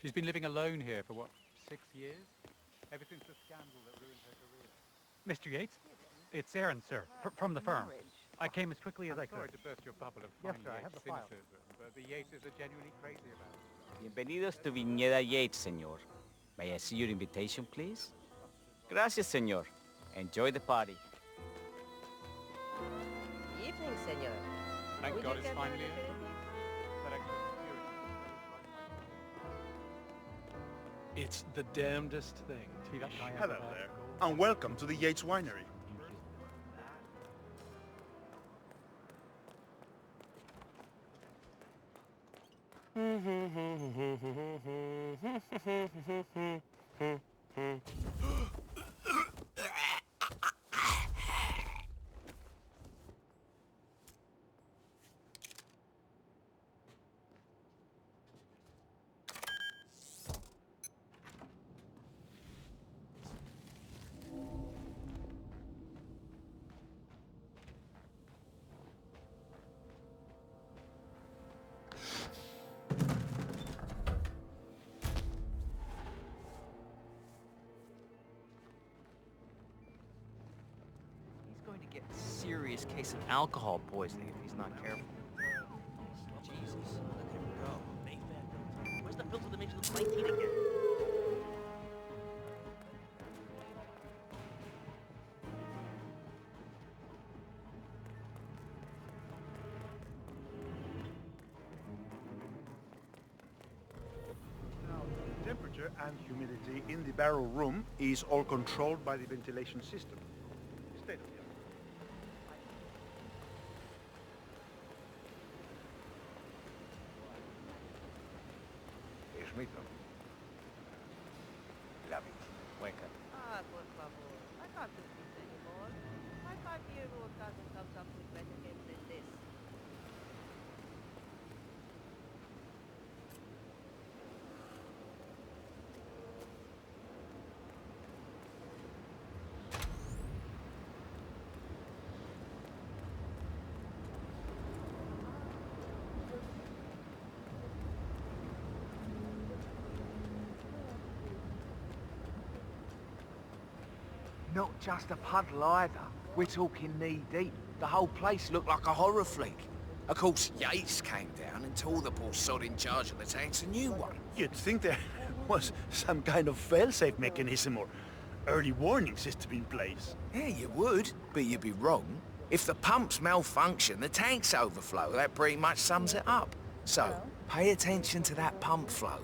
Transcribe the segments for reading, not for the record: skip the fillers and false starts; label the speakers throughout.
Speaker 1: She's been living alone here for, what, 6 years? Ever since the scandal that ruined her career.
Speaker 2: Mr. Yates? It's Aaron, sir, from the firm. I came as quickly as
Speaker 1: I'm
Speaker 2: I
Speaker 1: sorry
Speaker 2: could.
Speaker 1: to burst your bubble of
Speaker 2: Yes,
Speaker 1: fine
Speaker 2: sir, I have
Speaker 1: Yates
Speaker 2: the file.
Speaker 1: cynicism, but the Yateses are genuinely crazy about it.
Speaker 3: Bienvenidos to Viñeda Yates, señor. May I see your invitation, please? Gracias, señor. Enjoy the party.
Speaker 4: Evening, senor.
Speaker 1: Thank
Speaker 4: Would
Speaker 1: God
Speaker 4: you
Speaker 1: it's
Speaker 4: care for
Speaker 1: finally
Speaker 4: an
Speaker 1: over.
Speaker 4: aperitif?
Speaker 1: That extra security is driving my
Speaker 5: It's the damnedest thing.
Speaker 2: See that guy
Speaker 6: Hello
Speaker 2: over
Speaker 6: there,
Speaker 2: gold?
Speaker 6: and welcome to the Yates Winery.
Speaker 3: He's going to get a serious case of alcohol poisoning if he's not careful.
Speaker 7: Jesus, look at him go. Where's the filter that makes you look 19 again?
Speaker 6: Now, the temperature and humidity in the barrel room is all controlled by the ventilation system. State of the art.
Speaker 8: Smith.
Speaker 3: Wake up.
Speaker 4: Ah, por favor. I can't do this anymore. My 5-year-old cousin comes up with better games than this.
Speaker 8: Not just a puddle either. We're talking knee deep. The whole place looked like a horror flick. Of course, Yates came down and told the poor sod in charge of the tank's a new one.
Speaker 6: You'd think there was some kind of fail-safe mechanism or early warning system in place.
Speaker 8: Yeah, you would, but you'd be wrong. If the pumps malfunction, the tanks overflow. That pretty much sums it up. So, pay attention to that pump flow.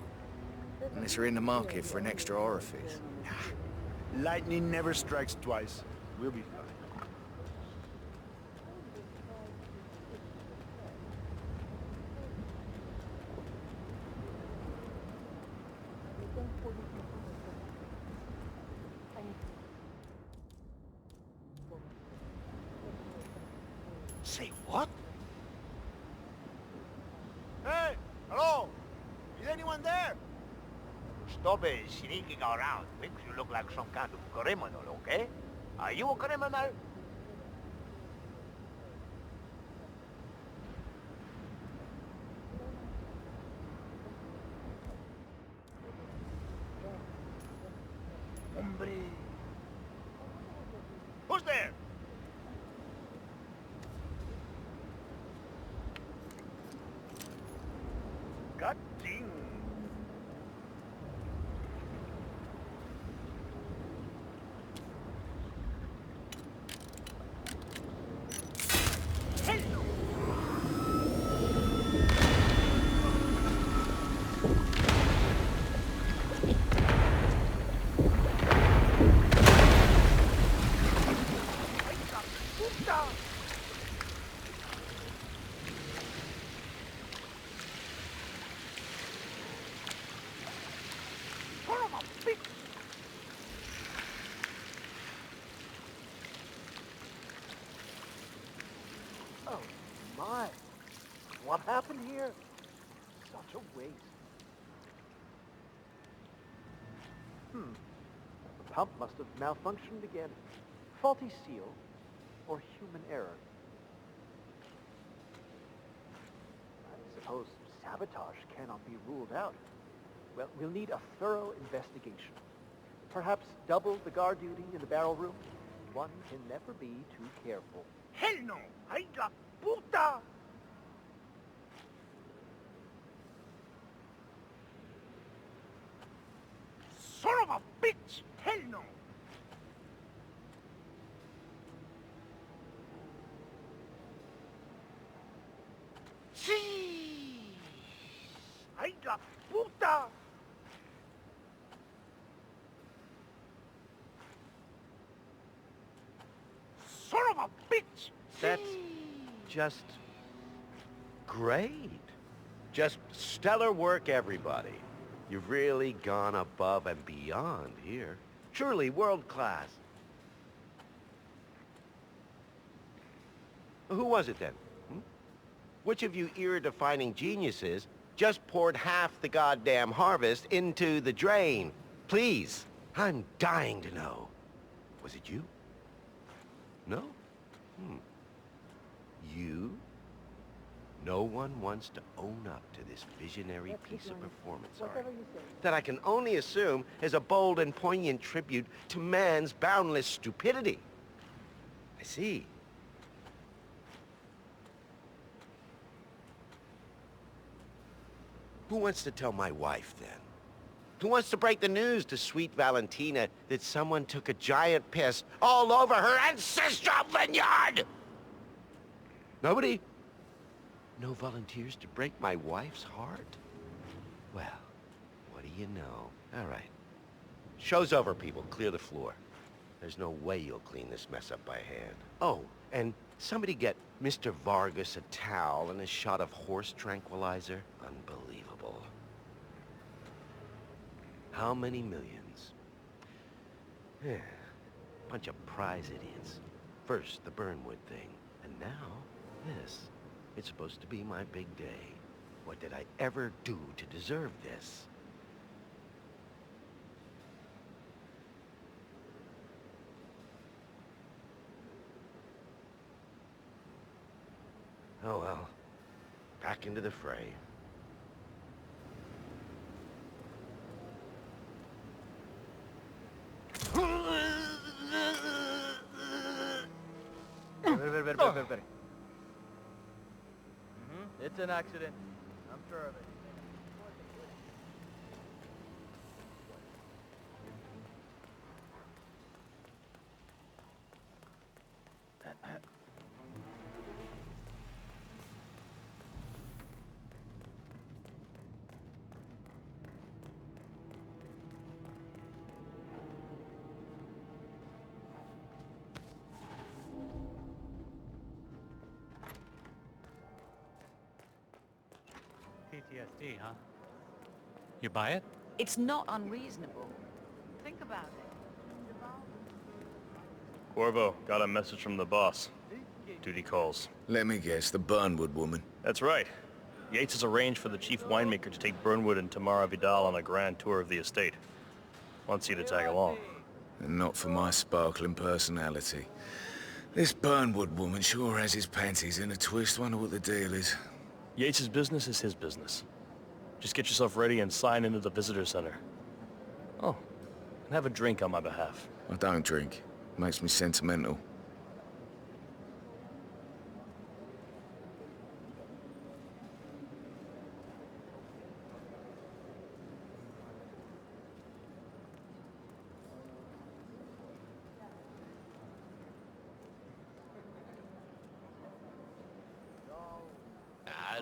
Speaker 8: Unless you're in the market for an extra orifice.
Speaker 6: Lightning never strikes twice. We'll be fine. Say what?
Speaker 9: Hey! Hello! Is anyone there? Stop sneaking around. Makes you look like some kind of criminal, okay? Are you a criminal? Hombre. Who's there? God dang.
Speaker 8: Oh, my. What happened here? Such a waste. The pump must have malfunctioned again. Faulty seal or human error. I suppose sabotage cannot be ruled out.
Speaker 10: Well, we'll need a thorough investigation. Perhaps double the guard duty in the barrel room. One can never be too careful.
Speaker 9: Hell no! ¡Ay, la puta! Son of a bitch! Hell no! Sí! ¡Ay, la puta! Son of a bitch!
Speaker 11: That's just great. Just stellar work, everybody. You've really gone above and beyond here. Truly world class. Who was it then? Hmm? Which of you era-defining geniuses just poured half the goddamn harvest into the drain? Please, I'm dying to know. Was it you? No? You? No one wants to own up to this visionary piece of performance art that I can only assume is a bold and poignant tribute to man's boundless stupidity. I see. Who wants to tell my wife, then? Who wants to break the news to sweet Valentina that someone took a giant piss all over her ancestral vineyard? Nobody? No volunteers to break my wife's heart? Well, what do you know? All right. Show's over, people. Clear the floor. There's no way you'll clean this mess up by hand. Oh, and somebody get Mr. Vargas a towel and a shot of horse tranquilizer. Unbelievable. How many millions? Bunch of prize idiots. First, the Burnwood thing. And now, this. It's supposed to be my big day. What did I ever do to deserve this? Oh well. Back into the fray.
Speaker 10: Very. It's an accident. I'm sure of it.
Speaker 2: PTSD, huh? You buy it?
Speaker 4: It's not unreasonable. Think about it.
Speaker 12: Corvo, got a message from the boss. Duty calls.
Speaker 8: Let me guess, the Burnwood woman.
Speaker 12: That's right. Yates has arranged for the chief winemaker to take Burnwood and Tamara Vidal on a grand tour of the estate. Wants you to tag along.
Speaker 8: And not for my sparkling personality. This Burnwood woman sure has his panties in a twist. Wonder what the deal is.
Speaker 12: Yates' business is his business. Just get yourself ready and sign into the visitor center. Oh, and have a drink on my behalf.
Speaker 8: I don't drink. Makes me sentimental.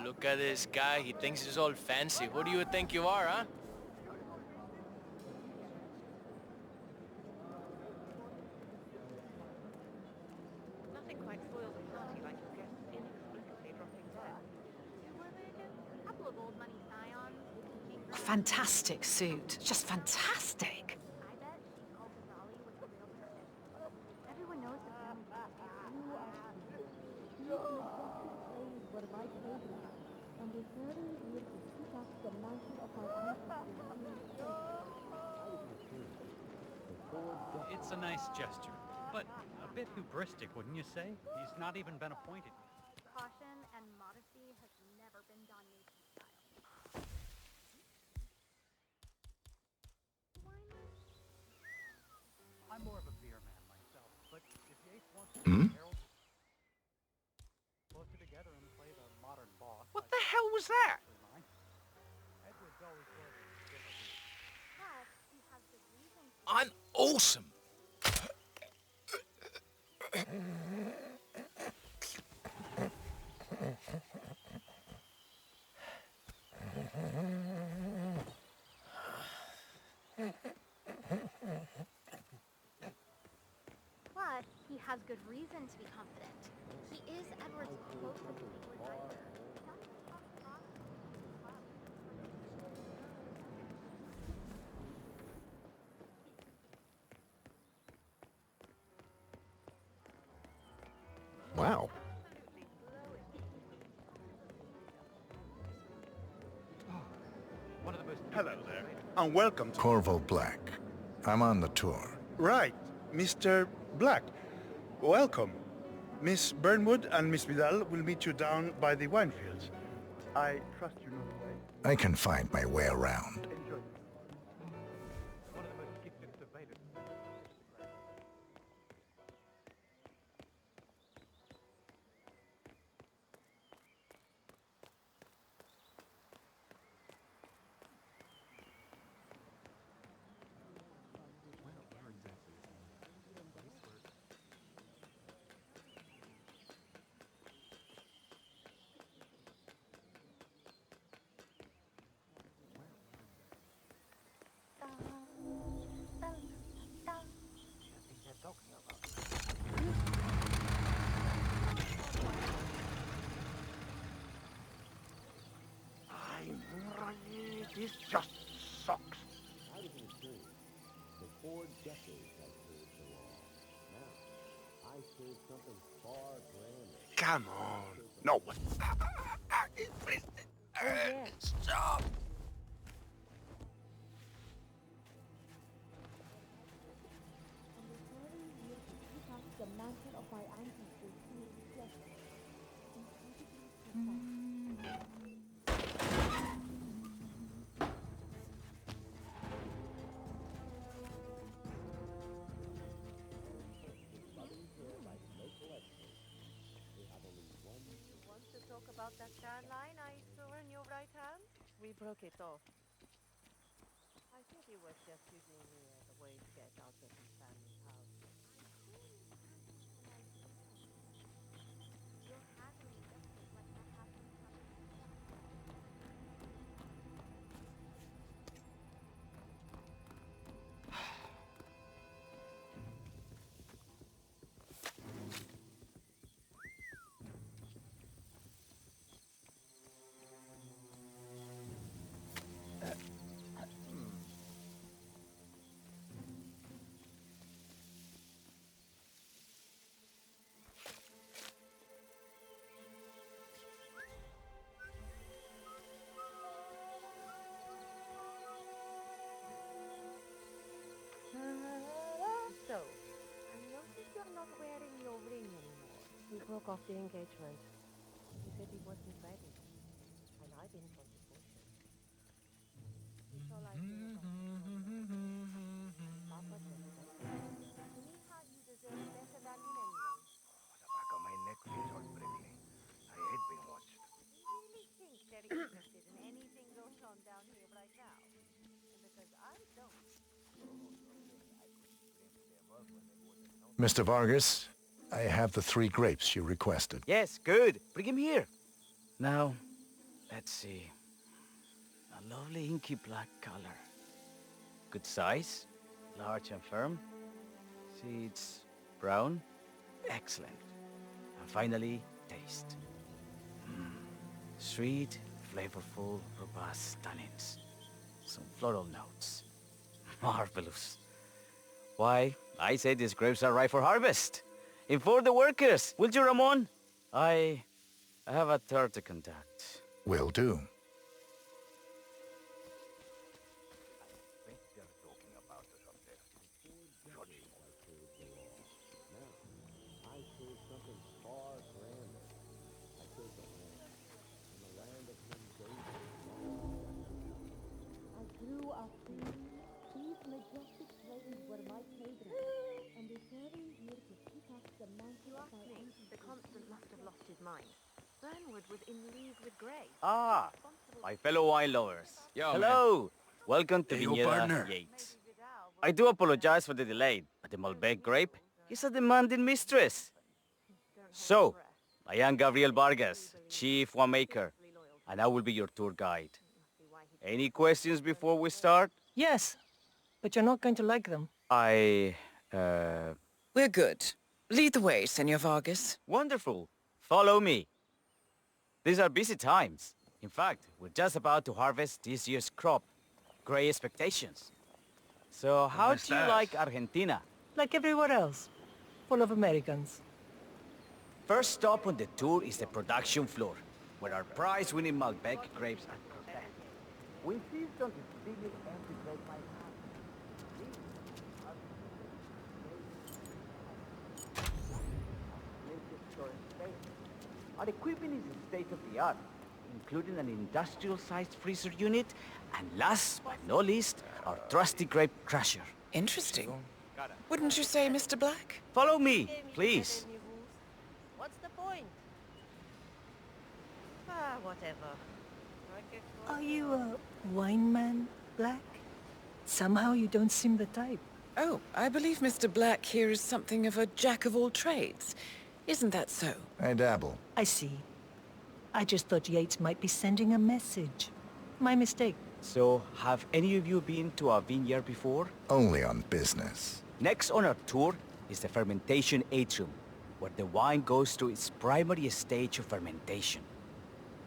Speaker 7: Look at this guy. He thinks he's all fancy. Who do you think you are, huh?
Speaker 4: Nothing quite spoils a party like your guests inexplicably dropping dead. Who were they again? A couple of old money scions.
Speaker 13: Fantastic suit. Just fantastic.
Speaker 14: I bet she called Raleigh with the real purpose. Everyone knows the family. What am I told you? And the third year to keep up the mountain of our
Speaker 2: It's a nice gesture, but a bit hubristic, wouldn't you say? He's not even been appointed.
Speaker 14: Caution and modesty has never been Don Nathan's style.
Speaker 2: Hmm?
Speaker 1: Closer together and play the modern boss.
Speaker 11: What the hell was that?
Speaker 1: Edward's always was a bit of a
Speaker 4: But he has good reason to.
Speaker 8: I'm awesome.
Speaker 4: But he has good reason to be confident. He is Edward's closest legal advisor.
Speaker 11: Wow.
Speaker 2: One of the most
Speaker 6: Hello there, and welcome to...
Speaker 15: Corvo Black. I'm on the tour.
Speaker 6: Right, Mr. Black. Welcome. Miss Burnwood and Miss Vidal will meet you down by the wine fields. I trust you know the way.
Speaker 15: I can find my way around.
Speaker 6: Enjoy.
Speaker 1: one of the most gifted surveyors.
Speaker 9: This just sucks.
Speaker 16: For decades I served the law. Now, I serve something far grander.
Speaker 6: Come on. No. Stop.
Speaker 14: The mantle of my ancestors is reflected.
Speaker 17: Want to talk about that tan line I saw in your right hand? We broke it off. I think he was just using me as a way to get out of his family's house.
Speaker 4: You're handling justice like that happened to
Speaker 17: So, I noticed you're not wearing your ring anymore. We broke off the engagement. He said he wasn't ready. And I didn't want to push him. It's all I do about Papa just said, Mija, you deserve better than him anyway.
Speaker 9: The back of my neck feels all prickly. I hate being watched.
Speaker 17: Do you really think they're interested in anything going on down here right now? Because I don't.
Speaker 15: Mr. Vargas, I have the 3 grapes you requested.
Speaker 3: Yes, good. Bring him here. Now, let's see. A lovely inky black color. Good size, large and firm. Seeds, brown. Excellent. And finally, taste. Sweet, flavorful, robust tannins. Some floral notes. Marvelous. Why, I say these grapes are ripe for harvest. Inform the workers, will you, Ramon? I have a third to contact.
Speaker 15: Will do.
Speaker 16: I serve something far grander. I serve the land. In the land of Mendoza.
Speaker 14: I grew up seeing these majestic places were my playground, and they serving here to pick up the mantle
Speaker 4: mind. Burnwood was in league with Grey.
Speaker 3: Ah, my fellow wine lovers.
Speaker 18: Yo,
Speaker 3: Hello. Welcome to
Speaker 15: Hey, yo,
Speaker 3: Viñeda
Speaker 15: partner.
Speaker 3: Yates. I do apologize for the delay, but the Malbec grape is a demanding mistress. So, I am Gabriel Vargas, Chief Winemaker, and I will be your tour guide. Any questions before we start?
Speaker 19: Yes, but you're not going to like them.
Speaker 20: We're good. Lead the way, Senor Vargas.
Speaker 3: Wonderful. Follow me. These are busy times. In fact, we're just about to harvest this year's crop. Great expectations. So how do you like Argentina?
Speaker 19: Like everywhere else. Full of Americans.
Speaker 3: First stop on the tour is the production floor, where our prize-winning Malbec grapes are processed.
Speaker 10: We insist on distilling every grape by hand. Our equipment is state-of-the-art,
Speaker 3: Including an industrial-sized freezer unit, and last but not least, our trusty grape crusher.
Speaker 20: Interesting. Wouldn't you say, Mr. Black?
Speaker 3: Follow me, please.
Speaker 17: What's the point? Ah, whatever.
Speaker 19: Are you a wine man, Black? Somehow you don't seem the type.
Speaker 20: Oh, I believe Mr. Black here is something of a jack-of-all-trades. Isn't that so?
Speaker 15: I dabble.
Speaker 19: I see. I just thought Yates might be sending a message. My mistake.
Speaker 3: So, have any of you been to a vineyard before?
Speaker 15: Only on business.
Speaker 3: Next on our tour is the fermentation atrium, where the wine goes through its primary stage of fermentation.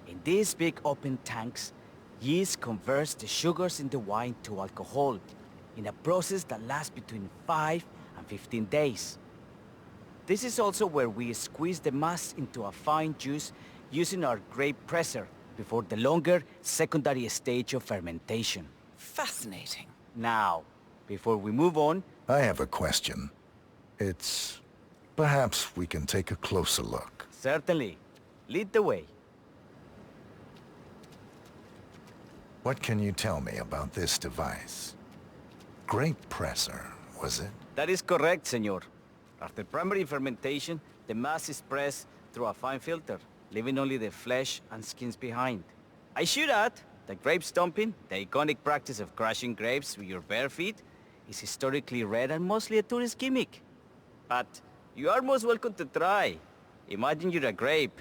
Speaker 3: In these big open tanks, yeast converts the sugars in the wine to alcohol, in a process that lasts between 5 and 15 days. This is also where we squeeze the mass into a fine juice using our grape presser before the longer secondary stage of fermentation.
Speaker 20: Fascinating.
Speaker 3: Now, before we move on...
Speaker 15: I have a question. It's... perhaps we can take a closer look.
Speaker 3: Certainly. Lead the way.
Speaker 15: What can you tell me about this device? Grape presser, was it?
Speaker 3: That is correct, senor. After primary fermentation, the mass is pressed through a fine filter, leaving only the flesh and skins behind. I should add that grape stomping, the iconic practice of crushing grapes with your bare feet, is historically rare and mostly a tourist gimmick. But you are most welcome to try. Imagine you're a grape.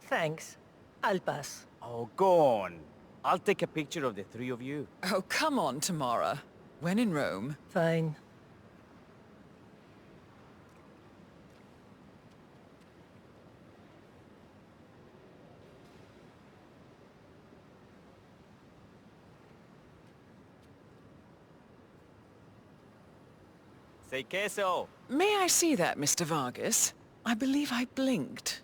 Speaker 19: Thanks. I'll pass.
Speaker 3: Oh, go on. I'll take a picture of the three of you.
Speaker 20: Oh, come on, Tamara. When in Rome.
Speaker 19: Fine.
Speaker 3: Say queso.
Speaker 20: May I see that, Mr. Vargas? I believe I blinked.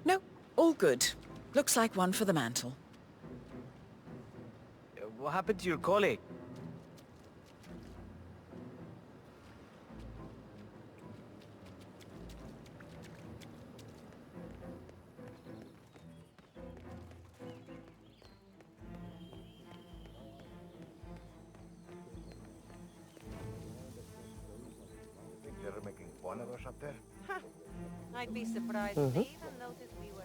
Speaker 20: No, all good. Looks like one for the mantle.
Speaker 3: What happened to your colleague?
Speaker 9: They're making fun of us up there?
Speaker 17: I'd be surprised if they even noticed we were...